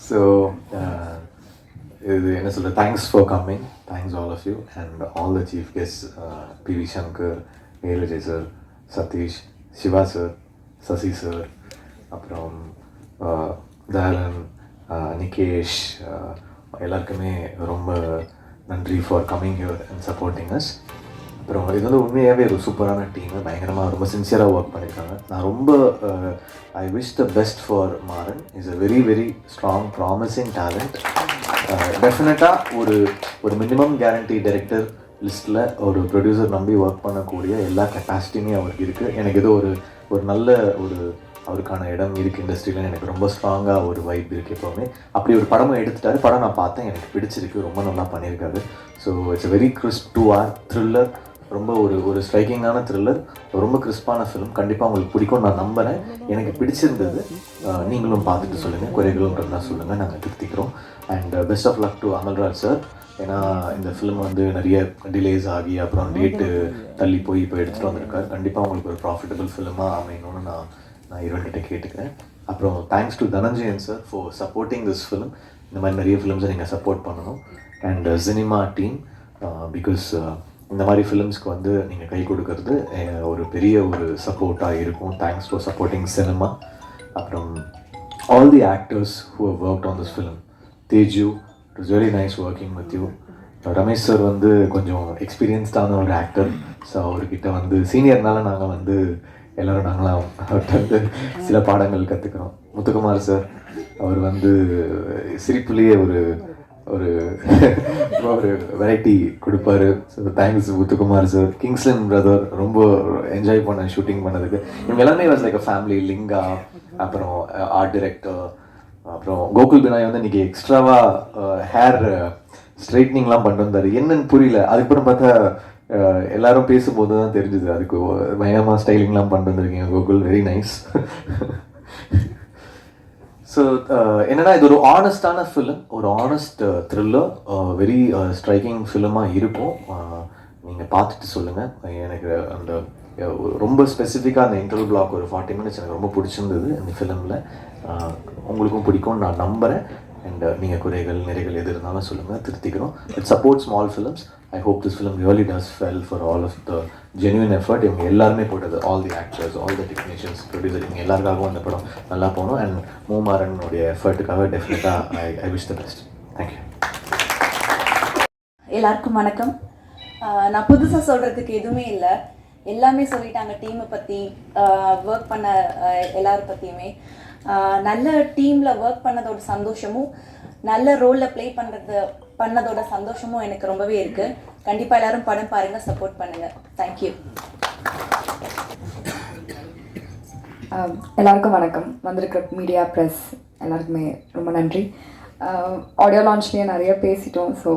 So, இது என்ன சொல்கிறது, thanks for coming, thanks all of you and all the chief guest, P V. Shankar, A Vijay sir, Sathish, Siva sir, Sasi sir, அப்புறம் தயாளன், நிகேஷ், எல்லாருக்குமே ரொம்ப நன்றி for coming here and supporting us. அப்புறம் இது வந்து உண்மையாகவே ஒரு சூப்பரான டீமு, பயங்கரமாக ரொம்ப சின்சியராக ஒர்க் பண்ணியிருக்காங்க. நான் ரொம்ப I wish the best for Maran. Is a very very strong promising talent. டெஃபினட்டாக ஒரு மினிமம் கேரண்டி டைரக்டர் லிஸ்ட்டில் ஒரு ப்ரொடியூசர் நம்பி ஒர்க் பண்ணக்கூடிய எல்லா கெப்பாசிட்டியுமே அவருக்கு இருக்குது. எனக்கு ஏதோ ஒரு நல்ல அவருக்கான இடம் இருக்குது இண்டஸ்ட்ரியில். எனக்கு ரொம்ப ஸ்ட்ராங்காக ஒரு வைப் இருக்குது எப்போவுமே. அப்படி ஒரு படமும் எடுத்துட்டாரு. படம் நான் பார்த்தேன், எனக்கு பிடிச்சிருக்கு, ரொம்ப நல்லா பண்ணியிருக்காரு. So it's a very crisp 2 hour thriller. ரொம்ப ஒரு ஸ்ட்ரைக்கிங்கான த்ரில்லர், ரொம்ப கிறிஸ்பான ஃபிலிம். கண்டிப்பாக உங்களுக்கு பிடிக்கும் நான் நம்புகிறேன். எனக்கு பிடிச்சிருந்தது. நீங்களும் பார்த்துட்டு சொல்லுங்கள், குறைகளும் இருந்தால் சொல்லுங்கள், நாங்கள் திருத்திக்கிறோம். And best of luck to Amalraj sir. ஏன்னா இந்த ஃபிலிம் வந்து நிறைய டிலேஸ் ஆகி அப்புறம் டேட்டு தள்ளி போய் இப்போ எடுத்துகிட்டு வந்திருக்காரு. கண்டிப்பாக உங்களுக்கு ஒரு ப்ராஃபிட்டபிள் ஃபிலிமாக அமையணும்னு நான் இவர்கிட்ட கேட்டுக்கிறேன். அப்புறம் thanks to Dhananjayan sir for supporting this film. இந்த மாதிரி நிறைய ஃபிலிம்ஸை நீங்கள் சப்போர்ட் பண்ணணும். அண்ட் சினிமா டீம், பிகாஸ் இந்த மாதிரி ஃபிலிம்ஸ்க்கு வந்து நீங்கள் கை கொடுக்கறது ஒரு பெரிய ஒரு சப்போர்ட்டாக இருக்கும். Thanks for supporting cinema. அப்புறம் all the actors who have worked on this film. Teju, it is very nice working with you. Ramesh sir வந்து கொஞ்சம் எக்ஸ்பீரியன்ஸ்டான ஒரு ஆக்டர். ஸோ அவர்கிட்ட வந்து சீனியர்னால நாங்கள் வந்து எல்லோரும் நாங்களாம் அவர்கிட்ட வந்து சில பாடங்கள் கற்றுக்குறோம். முத்துக்குமார் சார், அவர் வந்து சிரிப்புலேயே ஒரு வெரைட்டி கொடுப்பாரு. So thanks Muthukumar sir. Kingslin brother, ரொம்ப என்ஜாய் பண்ண ஷூட்டிங் பண்ணதுக்கு. இவங்க எல்லாமே was like a family. Linga, அப்புறம் ஆர்ட் டிரெக்டர், அப்புறம் கோகுல் பினாய் வந்து இன்றைக்கி எக்ஸ்ட்ராவாக ஹேர் ஸ்ட்ரைட்னிங்லாம் பண்ணிட்டு வந்தார். என்னன்னு புரியல. அதுக்கப்புறம் பார்த்தா எல்லாரும் பேசும்போது தான் தெரிஞ்சுது அதுக்கு பயங்கரமாக ஸ்டைலிங்லாம் பண்ணிட்டு வந்திருக்கீங்க கோகுல். Very nice. ஸோ என்னென்னா இது ஒரு ஆனஸ்டான ஃபிலிம், ஒரு ஆனஸ்ட் த்ரில்லர், வெரி ஸ்ட்ரைக்கிங் ஃபிலிமாக இருக்கும். நீங்கள் பார்த்துட்டு சொல்லுங்கள். எனக்கு அந்த ரொம்ப ஸ்பெசிஃபிக்காக அந்த இன்டர்வல் பிளாக் ஒரு 40 minutes எனக்கு ரொம்ப பிடிச்சிருந்தது அந்த ஃபிலிமில். உங்களுக்கும் பிடிக்கும்னு நான் நம்புகிறேன். அண்ட் நீங்கள் குறைகள் நிறைகள் எது இருந்தாலும் சொல்லுங்கள், திருத்திக்கிறோம். It support small films. I hope this film really does well for all of the genuine effort. இவங்க எல்லாருமே போட்டது, all the actors, all the technicians, producer, இவங்க எல்லாருக்காகவும் அந்த படம் நல்லா போகணும். அண்ட் மூமாறனுடைய எஃபர்ட்டுக்காக டெஃபினட்டாக I wish the best. Thank you. எல்லாருக்கும் வணக்கம். நான் புதுசாக சொல்கிறதுக்கு எதுவுமே இல்லை, எல்லாமே சொல்லிட்டாங்க. டீமை பற்றி, ஒர்க் பண்ண எல்லாரும் பற்றியுமே. நல்ல டீமில் ஒர்க் பண்ணதோட சந்தோஷமும், நல்ல ரோலில் ப்ளே பண்ணதோட சந்தோஷமும் எனக்கு ரொம்பவே இருக்குது. கண்டிப்பாக எல்லோரும் படம் பாருங்கள், சப்போர்ட் பண்ணுங்கள். தேங்க்யூ. எல்லாருக்கும் வணக்கம். வந்திருக்கிற மீடியா ப்ரெஸ் எல்லாருக்குமே ரொம்ப நன்றி. ஆடியோ லான்ச்லேயே நிறைய பேசிட்டோம். ஸோ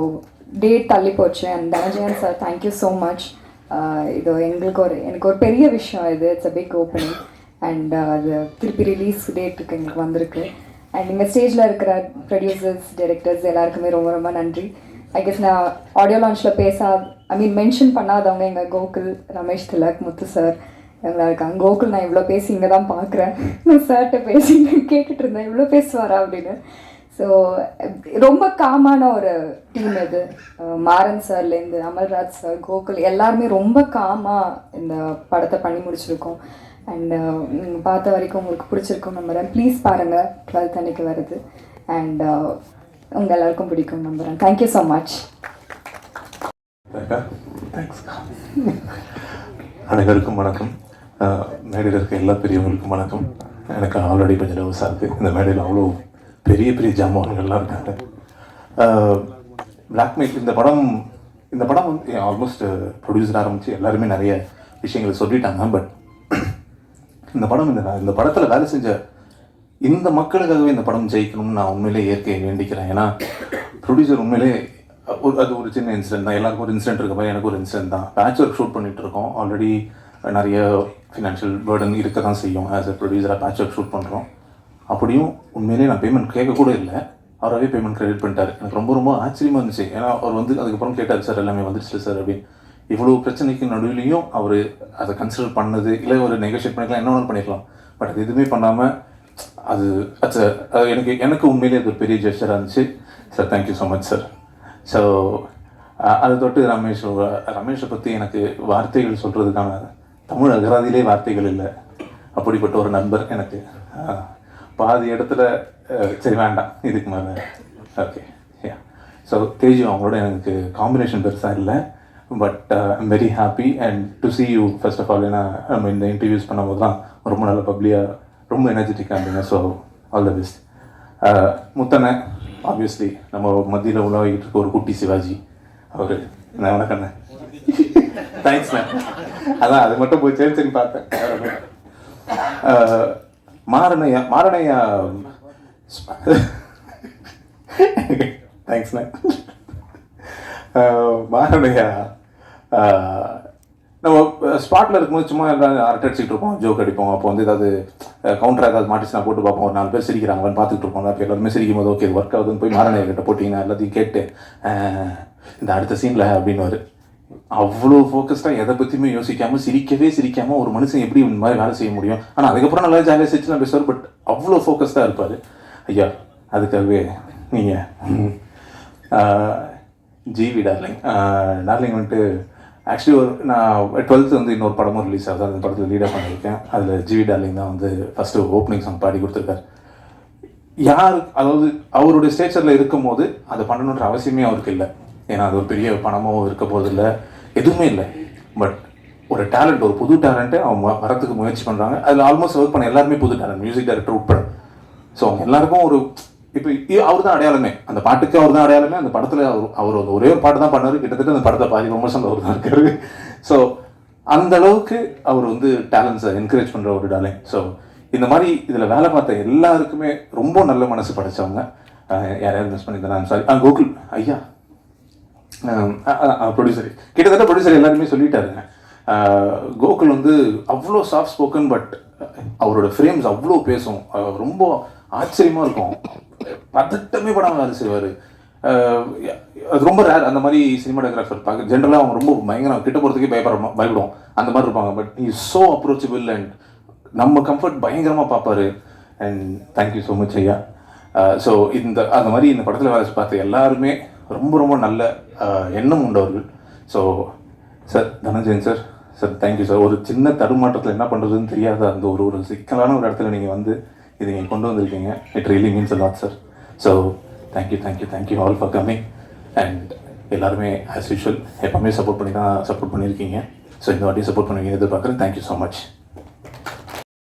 டேட் தள்ளி போச்சு. And Dhananjayan sir, thank you so much. இது எனக்கு ஒரு பெரிய விஷயம். இது it's a big opening. And அது திருப்பி ரிலீஸ் டேட்டுக்கு எங்களுக்கு வந்திருக்கு. அண்ட் இங்கே ஸ்டேஜில் இருக்கிற ப்ரொடியூசர்ஸ், டைரக்டர்ஸ் எல்லாருக்குமே ரொம்ப ரொம்ப நன்றி. ஐ கெஸ் நான் ஆடியோ லான்ச்சில் மென்ஷன் பண்ணாதவங்க எங்கள் கோகுல், ரமேஷ் திலக், முத்து சார் இவங்களா இருக்காங்க. கோகுல் நான் இவ்வளோ பேசி இங்கே தான் பார்க்குறேன். நான் சார்கிட்ட பேசி கேட்டுட்டு இருந்தேன், இவ்வளோ பேசுவாரா அப்படின்னு. ஸோ ரொம்ப காமான ஒரு டீம் இது. மாறன் சார்லேருந்து அமல்ராஜ் சார், கோகுல் எல்லாருமே ரொம்ப காமாக இந்த படத்தை பண்ணி முடிச்சிருக்கோம். அண்ட் நீங்கள் பார்த்த வரைக்கும் உங்களுக்கு பிடிச்சிருக்கும் நம்புகிறேன். ப்ளீஸ் பாருங்கள், 12th அன்னைக்கு வருது. அண்ட் உங்கள் எல்லாருக்கும் பிடிக்கும் நம்புகிறேன். Thank you so much. அனைவருக்கும் வணக்கம். மேடையில் இருக்க எல்லா பெரியவங்களுக்கும் வணக்கம். எனக்கு ஆல்ரெடி கொஞ்சம் நர்வஸாக இருக்குது. இந்த மேடையில் அவ்வளோ பெரிய பெரிய ஜாமான்கள்லாம் இருக்காங்க. பிளாக்மெயில் இந்த படம் வந்து ஆல்மோஸ்ட் ப்ரொடியூசர் ஆரம்பித்து எல்லாருமே நிறைய விஷயங்களை சொல்லிட்டாங்க. பட் இந்த படத்தில் வேலை செஞ்ச இந்த மக்களுக்காகவே இந்த படம் ஜெயிக்கணும்னு நான் உண்மையிலே இயற்கையை வேண்டிக்கிறேன். ஏன்னா ப்ரொடியூசர் உண்மையிலே அது ஒரு சின்ன இன்சிடென்ட் தான். எல்லாருக்கும் ஒரு இன்சிடென்ட் இருக்கப்போ எனக்கு ஒரு இன்சிடென்ட் தான். பேட்ச் ஒர்க் ஷூட் பண்ணிகிட்டு இருக்கோம். ஆல்ரெடி நிறைய ஃபினான்ஷியல் பேர்டன் இருக்க தான் செய்யும். ஆஸ் எ ப்ரொடியூசராக பேட்ச் ஒர்க் ஷூட் பண்ணுறோம். அப்படியும் உண்மையிலே நான் பேமெண்ட் கேட்கக்கூட இல்லை, அவராகவே பேமெண்ட் கிரெடிட் பண்ணிட்டார். எனக்கு ரொம்ப ரொம்ப ஆச்சரியமாக இருந்துச்சு. ஏன்னா அவர் வந்து அதுக்கப்புறம் கேட்டார், சார் எல்லாமே வந்துடுச்சு சார் அப்படின்னு. இவ்வளோ பிரச்சனைக்கு நடுவிலையும் அவர் அதை கன்சிடர் பண்ணது, இல்லை ஒரு நெகோஷியேட் பண்ணிக்கலாம், என்ன வேணாலும் பண்ணிக்கலாம். பட் அது எதுவுமே பண்ணாமல் அது எனக்கு உண்மையிலே அது ஒரு பெரிய ஜெஸ்டராக இருந்துச்சு sir. Thank you so much sir. So அதை தொட்டு ரமேஷை பற்றி எனக்கு வார்த்தைகள் சொல்கிறதுக்கான தமிழ் அகராதியிலே வார்த்தைகள் இல்லை. அப்படிப்பட்ட ஒரு நண்பர் எனக்கு. பாதி இடத்துல சரி வேண்டாம் இதுக்கு மேலே. Okay yeah. ஸோ தேஜு அவங்களோட எனக்கு காம்பினேஷன் பெருசாக இல்லை, but I'm very happy and to see you first of all. ஏன்னா நம்ம இந்த இன்டர்வியூஸ் பண்ணும்போது தான் ரொம்ப நல்ல பப்ளியாக ரொம்ப எனர்ஜெட்டிக்காக இருந்தீங்க. So all the best. முத்தனை ஆப்வியஸ்லி நம்ம மத்தியில் உலகிட்டு இருக்க ஒரு குட்டி சிவாஜி அவர். நான் வணக்கண்ணே. தேங்க்ஸ்ண்ணே. அதான் அது மட்டும் போய் சரி பார்த்தேன். மாரணையா தேங்க்ஸ்ண்ணே. மாரணையா நம்ம ஸ்பாட்டில் இருக்கும்போது சும்மா எல்லாம் அரட்டை அடிச்சுட்டு இருப்போம், ஜோக் அடிப்போம். அப்போ வந்து ஏதாவது கவுண்டர் ஏதாவது மாட்டிச்சுனா போட்டு பார்ப்போம். ஒரு 4 பேர் சிரிக்கிறாங்கன்னு பார்த்துட்டு இருப்போம். அப்போ எல்லாருமே சிரிக்கும் போது ஓகே ஒர்க் ஆகுதுன்னு போய் மாரணையா கிட்ட போட்டிங்கன்னா எல்லாத்தையும் கேட்டு இந்த அடுத்த சீனில் அப்படின்னு அவ்வளோ ஃபோக்கஸ்டாக எதை பற்றியுமே யோசிக்காமல் சிரிக்காமல் ஒரு மனுஷன் எப்படி இந்த மாதிரி வேலை செய்ய முடியும். ஆனால் அதுக்கப்புறம் நல்லா ஜாலியாக சிரிச்சு நான் பேசுவார். பட் அவ்வளோ ஃபோக்கஸ்டாக இருப்பார் ஐயா. அதுக்காகவே நீங்கள் ஜிவி டார்லிங் வந்துட்டு ஆக்சுவலி நான் 12th வந்து இன்னொரு படமும் ரிலீஸ் ஆகுது. அந்த படத்தில் லீடாக பண்ணியிருக்கேன். அதில் ஜிவி டார்லிங் தான் வந்து ஃபஸ்ட்டு ஓப்பனிங் சாங் பாடி கொடுத்துருக்காரு. அதாவது அவருடைய ஸ்டேச்சரில் இருக்கும் போது அதை பண்ணணுன்ற அவசியமே அவருக்கு இல்லை. ஏன்னா அது ஒரு பெரிய பணமோ இருக்க போதில்லை, எதுவுமே இல்லை. பட் ஒரு டேலண்ட், ஒரு புது டேலண்ட்டு அவங்க வரத்துக்கு முயற்சி பண்ணுறாங்க. அதில் ஆல்மோஸ்ட் ஒர்க் பண்ண எல்லாருமே புது டேலண்ட், மியூசிக் டைரக்டர் உட்பட. ஸோ அவங்க எல்லாருக்கும் ஒரு இப்போ அவர் தான் அடையாளமே, அந்த பாட்டுக்கு அவர் தான் அடையாளமே. அந்த படத்தில் அவர் ஒரே ஒரு பாட்டு தான் பண்ணார். கிட்டத்தட்ட அந்த படத்தை பாதி விமர்சனம் அவர் தான் இருக்காரு. ஸோ அந்த அளவுக்கு அவர் வந்து டேலண்ட்ஸை என்கரேஜ் பண்ணுற ஒரு டேலண்ட். ஸோ இந்த மாதிரி இதில் வேலை பார்த்த எல்லாருக்குமே ரொம்ப நல்ல மனசு படைச்சவங்க. யாரையாவது மிஸ் பண்ணியிருந்தேன் சாரி. கோகுல் ஐயா ப்ரொடியூசர், கிட்டத்தட்ட ப்ரொடியூசர் எல்லாருமே சொல்லிட்டாருங்க. கோகுல் வந்து அவ்வளோ சாஃப்ட் ஸ்போக்கன், பட் அவரோட ஃப்ரேம்ஸ் அவ்வளோ பேசும். ரொம்ப ஆச்சரியமாக இருக்கும். பதட்டமே படாமல் வேலை செய்வார். அது ரொம்ப ரேர் அந்த மாதிரி சினிமாட்டோகிராஃபர் பார்க்க. ஜென்ரலாக அவங்க ரொம்ப பயங்கரம், கிட்ட போகிறதுக்கே பயப்படுவோம் அந்த மாதிரி இருப்பாங்க. But he is so approachable and நம்ம கம்ஃபர்ட் பயங்கரமாக பார்ப்பார். அண்ட் தேங்க்யூ ஸோ மச் ஐயா. ஸோ அந்த மாதிரி இந்த படத்தில் வேலை பார்த்து எல்லாருமே ரொம்ப ரொம்ப நல்ல எண்ணம் உண்டவர்கள். So sir Dhananjayan sir thank you sir. ஒரு சின்ன தடுமாற்றத்தில் என்ன பண்ணுறதுன்னு தெரியாத அந்த ஒரு சிக்கலான ஒரு இடத்துல நீங்கள் வந்து இதை நீங்கள் கொண்டு வந்திருக்கீங்க. It really means a lot sir. So thank you all for coming. And எல்லாருமே ஆஸ் யூஷுவல் எப்போவுமே சப்போர்ட் பண்ணியிருக்கீங்க. ஸோ இந்த வாட்டி சப்போர்ட் பண்ணுவீங்க எதிர்பார்க்குறேன். Thank you so much.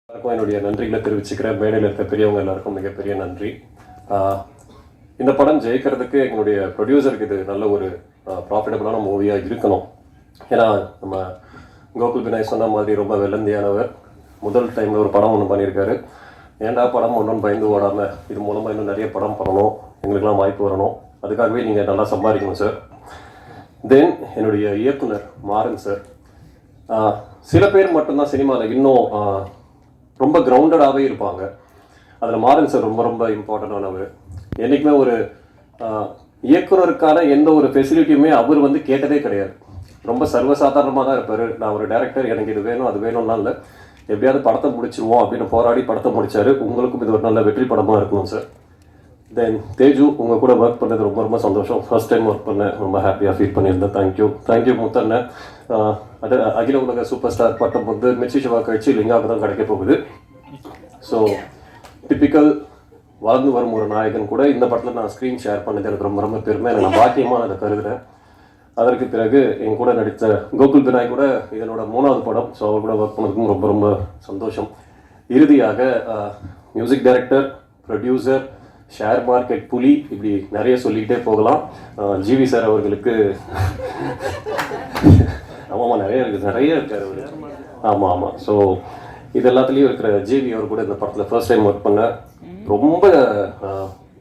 எல்லாருக்கும் என்னுடைய நன்றிகளை தெரிவிச்சுக்கிறேன். மேடையில் இருக்க பெரியவங்க எல்லாருக்கும் மிகப்பெரிய நன்றி. இந்த படம் ஜெயிக்கிறதுக்கு எங்களுடைய ப்ரொடியூசருக்கு இது நல்ல ஒரு ப்ராஃபிட்டபுளான மூவியாக இருக்கணும். ஏன்னா நம்ம கோகுல் பினாய் சொன்ன மாதிரி ரொம்ப வெள்ளந்தியானவர். முதல் டைமில் ஒரு படம் ஒன்று பண்ணியிருக்காரு. ஏன்டா படம் ஒன்றுன்னு பயந்து ஓடாமல் இது மூலமாக இன்னும் நிறைய படம் பண்ணணும், எங்களுக்கெல்லாம் வாய்ப்பு வரணும், அதுக்காகவே நீங்கள் நல்லா சம்பாதிக்கணும் சார். தென் என்னுடைய இயக்குனர் மாறன் சார். சில பேர் மட்டும்தான் சினிமாவில் இன்னும் ரொம்ப கிரவுண்டடாகவே இருப்பாங்க. அதில் மாறன் சார் ரொம்ப ரொம்ப இம்பார்ட்டண்டானவர். என்றைக்குமே ஒரு இயக்குனருக்கான எந்த ஒரு ஃபெசிலிட்டியுமே அவர் வந்து கேட்டதே கிடையாது. ரொம்ப சர்வசாதாரணமாக தான் இருப்பார். நான் ஒரு டைரக்டர், எனக்கு இது வேணும் அது வேணும்னா இல்லை, எப்படியாவது படத்தை முடிச்சிருவோம் அப்படின்னு போராடி படத்தை முடித்தார். உங்களுக்கும் இது ஒரு நல்ல வெற்றி படமாக இருக்கணும் சார். தென் தேஜு, உங்கள் கூட ஒர்க் பண்ணது ரொம்ப ரொம்ப சந்தோஷம். ஃபர்ஸ்ட் டைம் ஒர்க் பண்ணேன், ரொம்ப ஹாப்பியாக ஃபீல் பண்ணியிருந்தேன். தேங்க்யூ முத்தண்ண. அது அகில உலக சூப்பர் ஸ்டார் பட்டம் வந்து மிர்ச்சி சிவா கழிச்சு லிங்காவுக்கு தான் கிடைக்க போகுது. ஸோ டிப்பிக்கல் வளர்ந்து வரும் ஒரு நாயகன் கூட இந்த படத்தில் நான் ஸ்க்ரீன் ஷேர் பண்ணது எனக்கு ரொம்ப ரொம்ப பெருமை. எனக்கு நான் பாக்கியமாக அதை கருதுகிறேன். அதற்கு பிறகு என் கூட நடித்த கோகுல் பினாய் கூட இதனோட 3வது படம். ஸோ அவர் கூட ஒர்க் பண்ணதுக்கும் ரொம்ப ரொம்ப சந்தோஷம். இறுதியாக music director, producer, share market புலி, இப்படி நிறைய சொல்லிக்கிட்டே போகலாம். ஜிவி சார் அவர்களுக்கு ஆமாம் நிறைய இருக்கார் அவர். ஆமாம். ஸோ இது எல்லாத்துலேயும் இருக்கிற ஜிவி அவர் கூட இந்த படத்தில் ஃபர்ஸ்ட் டைம் ஒர்க் பண்ண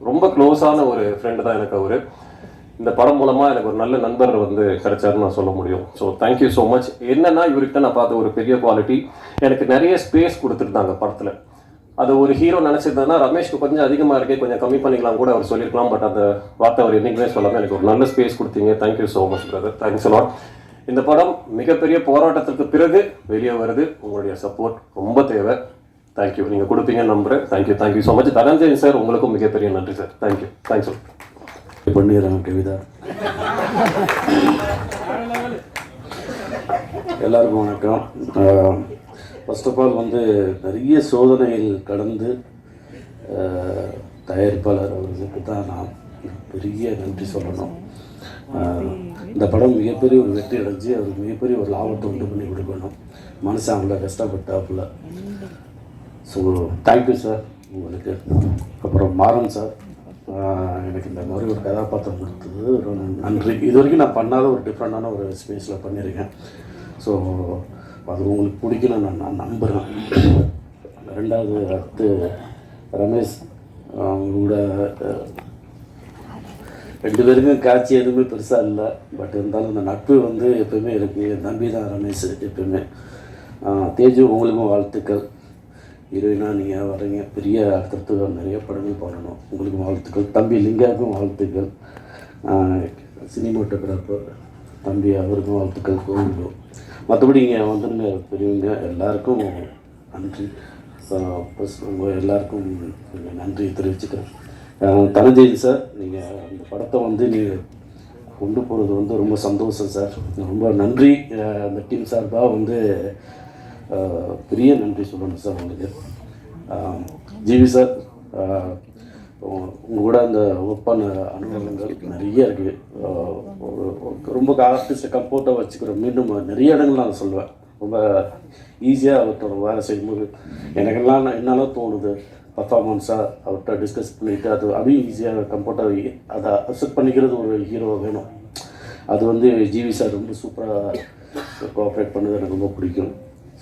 ரொம்ப க்ளோஸான ஒரு ஃப்ரெண்டு தான் எனக்கு அவர். இந்த படம் மூலமாக எனக்கு ஒரு நல்ல நண்பர் வந்து கிடைச்சாருன்னு நான் சொல்ல முடியும். So thank you so much. என்னன்னா இவர்கிட்ட நான் பார்த்த ஒரு பெரிய குவாலிட்டி, எனக்கு நிறைய ஸ்பேஸ் கொடுத்துருந்தாங்க படத்தில். அது ஒரு ஹீரோ நினச்சிருந்தேன்னா ரமேஷ்க்கு கொஞ்சம் அதிகமாக இருக்கே, கொஞ்சம் கம்மி பண்ணிக்கலாம் கூட அவர் சொல்லியிருக்கலாம். பட் அந்த வார்த்தை அவர் என்றைக்குமே சொல்லாமல் எனக்கு ஒரு நல்ல ஸ்பேஸ் கொடுத்தீங்க. Thank you so much brother. Thanks a lot. இந்த படம் மிகப்பெரிய போராட்டத்திற்கு பிறகு வெளியே வருது. உங்களுடைய சப்போர்ட் ரொம்ப தேவை. தேங்க்யூ. நீங்கள் கொடுப்பீங்க நம்புகிறேன். Thank you so much. Dhananjayan sir, உங்களுக்கும் மிகப்பெரிய நன்றி சார். Thanks sir. பண்ணிடுறாங்க கவிதா. எல்லாருக்கும் வணக்கம். ஃபர்ஸ்ட் ஆஃப் ஆல் வந்து நிறைய சோதனைகள் கடந்து தயாரிப்பாளர் அவர்களுக்கு தான் நான் பெரிய நன்றி சொல்லணும். இந்த படம் மிகப்பெரிய ஒரு வெற்றி அடைஞ்சு அவருக்கு மிகப்பெரிய ஒரு லாபத்தை உண்டு பண்ணி கொடுக்கணும். மனுஷன் அவங்கள கஷ்டப்பட்டாப்புல. ஸோ தேங்க்யூ சார் உங்களுக்கு. அப்புறம் மாறன் சார், எனக்கு இந்த மாதிரி ஒரு கதாபாத்திரம் கொடுத்தது ரொம்ப நன்றி. இது வரைக்கும் நான் பண்ணாத ஒரு டிஃப்ரெண்டான ஒரு ஸ்பேஸில் பண்ணியிருக்கேன். ஸோ அது உங்களுக்கு பிடிக்கணும்னு நான் நம்புகிறேன். ரெண்டாவது அடுத்து ரமேஷ், அவங்களோட 2 பேருக்கும் காட்சி எதுவுமே பெருசாக இல்லை. பட் இருந்தாலும் இந்த நட்பு வந்து எப்போயுமே இருக்குது. என் தம்பி தான் ரமேஷ் எப்போயுமே. தேஜு, உங்களுக்கும் வாழ்த்துக்கள். ஹீரோயினாக நீங்கள் வரீங்க, பெரிய அடுத்தடுத்து நிறைய படங்கள் பாடணும். உங்களுக்கும் வாழ்த்துக்கள். தம்பி லிங்காவுக்கும் வாழ்த்துக்கள். சினிமாட்டோகிராஃபர் தம்பி, அவருக்கும் வாழ்த்துக்கள். கோவிலும் மற்றபடி இங்கே வந்துருங்க பெரியவங்க எல்லாருக்கும் நன்றி. ப்ளஸ் உங்கள் எல்லாருக்கும் நன்றி தெரிவிச்சுக்கிறேன். தனஞ்சயன் சார், நீங்கள் இந்த படத்தை வந்து நீங்கள் கொண்டு போகிறது வந்து ரொம்ப சந்தோஷம் சார். ரொம்ப நன்றி. அந்த டீம் சார்பாக வந்து பெரிய நன்றி சொல்லணும் சார் உங்களுக்கு. ஜிவி சார், உங்கள் கூட அந்த ஒர்க் பண்ண அனுபவங்கள் நிறைய இருக்குது. ரொம்ப ஆர்டிஸ்ட்டை கம்போர்ட்டாக வச்சுக்கிறோம். மீண்டும் நிறைய இடங்கள் நான் சொல்லுவேன். ரொம்ப ஈஸியாக அவர்கிட்ட வேலை செய்யும்போது எனக்கெல்லாம் என்னாலும் தோணுது, பர்ஃபார்மன்ஸாக அவர்கிட்ட டிஸ்கஸ் பண்ணிவிட்டு அதையும் ஈஸியாக கம்ஃபர்ட்டாக அதை அக்செப்ட் பண்ணிக்கிறது ஒரு ஹீரோ வேணும். அது வந்து ஜிவி சார் ரொம்ப சூப்பராக கோஆப்ரேட் பண்ணது எனக்கு ரொம்ப பிடிக்கும்.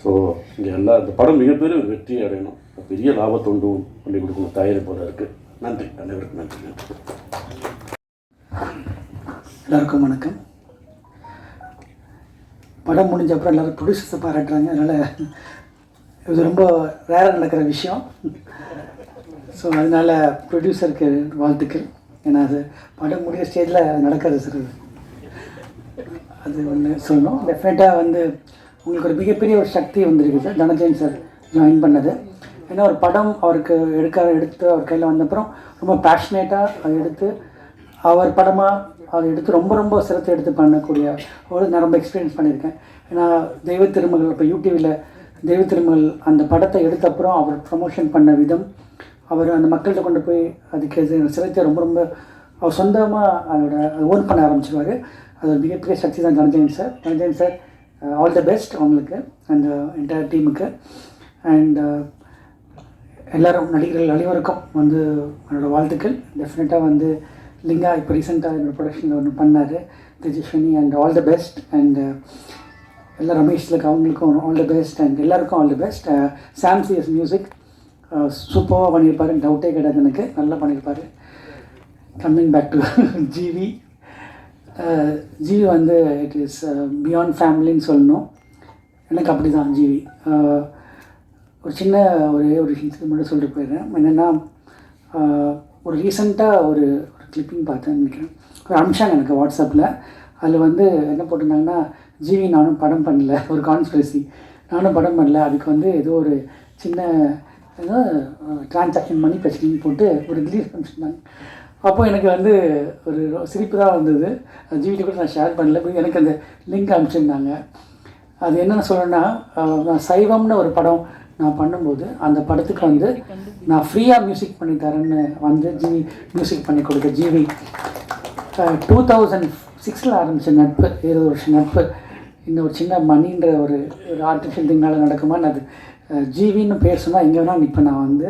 ஸோ இங்கே எல்லாம் இந்த படம் மிகப்பெரிய ஒரு வெற்றி அடையணும், பெரிய லாபத்தை உண்டு பண்ணி கொடுக்கணும் தயாரிப்போட இருக்குது. நன்றி, அனைவருக்கும் நன்றி. எல்லாருக்கும் வணக்கம். படம் முடிஞ்ச அப்புறம் எல்லோரும் ப்ரொடியூசர்ஸை பாராட்டுறாங்க. அதனால் இது ரொம்ப ரேராக நடக்கிற விஷயம். ஸோ அதனால் ப்ரொடியூசருக்கு வாழ்த்துக்கள். ஏன்னா அது படம் முடிய ஸ்டேஜில் நடக்கிறது சார். அது ஒன்று சொல்லணும். டெஃபினட்டாக வந்து உங்களுக்கு ஒரு மிகப்பெரிய ஒரு சக்தி வந்திருக்கு சார், தனஞ்சயன் சார் ஜாயின் பண்ணது. ஏன்னா ஒரு படம் அவருக்கு எடுத்து அவர் கையில் வந்தப்புறம் ரொம்ப பேஷனேட்டாக அதை எடுத்து அவர் படமாக அதை எடுத்து ரொம்ப சிரத்தை எடுத்து பண்ணக்கூடிய நான் ரொம்ப எக்ஸ்பீரியன்ஸ் பண்ணியிருக்கேன். ஏன்னா தெய்வ திருமகள், இப்போ யூடிவியில் தெய்வ திருமகள் அந்த படத்தை எடுத்த அப்புறம் அவர் ப்ரமோஷன் பண்ண விதம், அவர் அந்த மக்கள்கிட்ட கொண்டு போய் அதுக்கு சிரத்தை ரொம்ப அவர் சொந்தமாக அதோட ஓன் பண்ண ஆரம்பிச்சிருவார். அது ஒரு மிகப்பெரிய சக்தி தான் Dhananjayan sir. Dhananjayan sir, all the best அவங்களுக்கு, அந்த என்டையர் டீமுக்கு. அண்ட் எல்லோரும் நடிகர்கள் அனைவருக்கும் வந்து என்னோடய வாழ்த்துக்கள். டெஃபினட்டாக வந்து லிங்கா இப்போ ரீசெண்டாக என்னோடய ப்ரொடக்ஷனில் ஒன்று பண்ணார், Tejaswini. And all the best. And எல்லா ரமேஷ்லுக்கு அவங்களுக்கும் ஆல் த பெஸ்ட். அண்ட் எல்லாருக்கும் all the best. Sam CS music சூப்பராக பண்ணியிருப்பார், டவுட்டே கிடையாது எனக்கு, நல்லா பண்ணியிருப்பார். Coming back to GV. GV வந்து இட் இஸ் பியாண்ட் ஃபேமிலின்னு சொல்லணும். எனக்கு அப்படி தான் ஜிவி. ஒரு சின்ன ஒரு இன்சிடென்ட் மட்டும் சொல்லிட்டு போயிடுறேன். என்னென்னா, ஒரு ரீசெண்டாக ஒரு கிளிப்பிங் பார்த்தேன்னு நினைக்கிறேன், ஒரு அம்சாங்க எனக்கு வாட்ஸ்அப்பில். அதில் வந்து என்ன போட்டிருந்தாங்கன்னா, ஜிவி நானும் படம் பண்ணல, ஒரு கான்ஸ்பிரசி, நானும் படம் பண்ணல, அதுக்கு வந்து ஏதோ ஒரு சின்ன ஏதோ டிரான்சாக்ஷன் மணி பிரச்சனைன்னு போட்டு ஒரு ரிலீஸ் அனுப்பிச்சிருந்தாங்க. அப்போ எனக்கு வந்து ஒரு சிரிப்பு தான் வந்தது. ஜிவிட்ட கூட நான் ஷேர் பண்ணல, எனக்கு அந்த லிங்க் அனுப்பிச்சிருந்தாங்க. அது என்னென்னு சொல்லணுன்னா, நான் சைவம்னு ஒரு படம் நான் பண்ணும்போது அந்த படத்துக்கு வந்து நான் ஃப்ரீயாக மியூசிக் பண்ணி தரேன்னு வந்து ஜிவி மியூசிக் பண்ணி கொடுக்க ஜிவி 2006 ஆரம்பித்த நட்பு, 20 வருஷம் நட்பு. இந்த ஒரு சின்ன மணின்ற ஒரு ஆர்டிஃபிஷியல் திங்கால் நடக்குமான்னு அது ஜிவின்னு பேர் சொன்னால் எங்கே வேணால் நிற்பேன் நான் வந்து.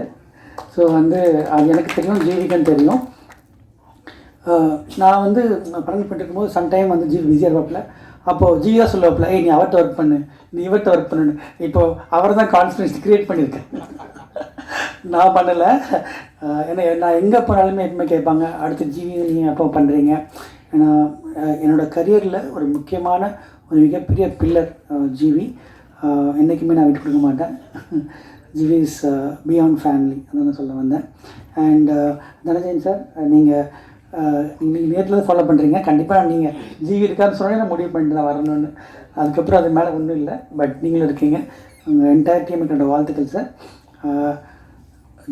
ஸோ வந்து அது எனக்கு தெரியும், ஜிவிக்குன்னு தெரியும். நான் வந்து படம் பண்ணிருக்கும்போது சம்டைம் வந்து ஜிவி பிஸியாக இருப்பாப்பில். அப்போது ஜிவி தான் சொல்லுவாப்பில், ஏய் நீ அவர்கிட்ட ஒர்க் பண்ணு, நீ இவர்கிட்ட ஒர்க் பண்ணுன்னு. இப்போது அவர் தான் கான்ஃபிடன்ஸ் க்ரியேட் பண்ணியிருக்கேன், நான் பண்ணலை. ஏன்னா நான் எங்கே போனாலுமே எப்பவுமே கேட்பாங்க, அடுத்து ஜிவி நீங்கள் எப்போ பண்ணுறீங்க. ஏன்னா என்னோடய கரியரில் ஒரு முக்கியமான ஒரு மிகப்பெரிய பில்லர் ஜிவி. என்றைக்குமே நான் விட்டு கொடுக்க மாட்டேன். ஜிவி இஸ் பியாண்ட் ஃபேமிலி, அதான் சொல்ல வந்தேன். அண்ட் தனஞ்சயன் சார், நீங்கள் நேரில் ஃபாலோ பண்ணுறீங்க. கண்டிப்பாக நீங்கள் ஜிவி இருக்கான்னு சொன்னாலே நான் முடிவு பண்ணிட்டு தான் வரணும்னு. அதுக்கப்புறம் அது மேலே ஒன்றும் இல்லை, பட் நீங்களும் இருக்கீங்க. உங்கள் என்டையர் டீமுக்கு என்னோடய வாழ்த்துக்கள் சார்.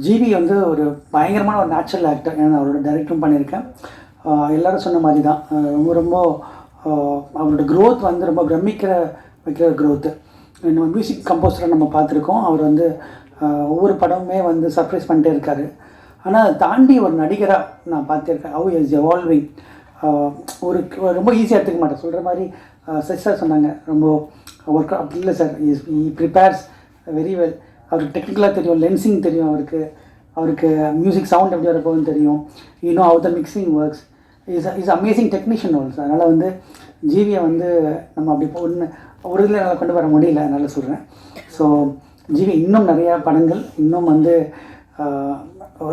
ஜிவி வந்து ஒரு பயங்கரமான ஒரு நேச்சுரல் ஆக்டர். ஏன்னா அவரோட டைரக்டும் பண்ணியிருக்கேன். எல்லோரும் சொன்ன மாதிரி தான் ரொம்ப ரொம்ப அவரோட க்ரோத் வந்து ரொம்ப வைக்கிற க்ரோத்து. நம்ம மியூசிக் கம்போசரை நம்ம பார்த்துருக்கோம். அவர் வந்து ஒவ்வொரு படமுமே வந்து சர்ப்ரைஸ் பண்ணிட்டே இருக்கார். ஆனால் அதை தாண்டி ஒரு நடிகராக நான் பார்த்துருக்கேன். How is evolving. ஒரு ரொம்ப ஈஸியாக எடுத்துக்க மாட்டேன். சொல்கிற மாதிரி சார் சொன்னாங்க, ரொம்ப ஒர்க் அப்படி இல்லை சார். ஈ ப்ரிப்பேர்ஸ் வெரி வெல். அவருக்கு டெக்னிக்கலாக தெரியும், லென்சிங் தெரியும், அவருக்கு மியூசிக் சவுண்ட் எப்படி வரப்போகுதுன்னு தெரியும். இன்னும் how the mixing works. Is amazing technician also. அதனால் வந்து ஜிவியை வந்து நம்ம அப்படி ஒரு இதில் நல்லா கொண்டு வர முடியல, அதனால் சொல்கிறேன். ஸோ ஜிவி இன்னும் நிறையா படங்கள், இன்னும் வந்து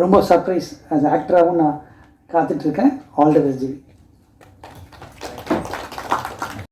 ரொம்ப சர்ப்ரைஸ் ஆஸ் ஆக்டராகவும் நான் காத்துட்ருக்கேன். All the best GV.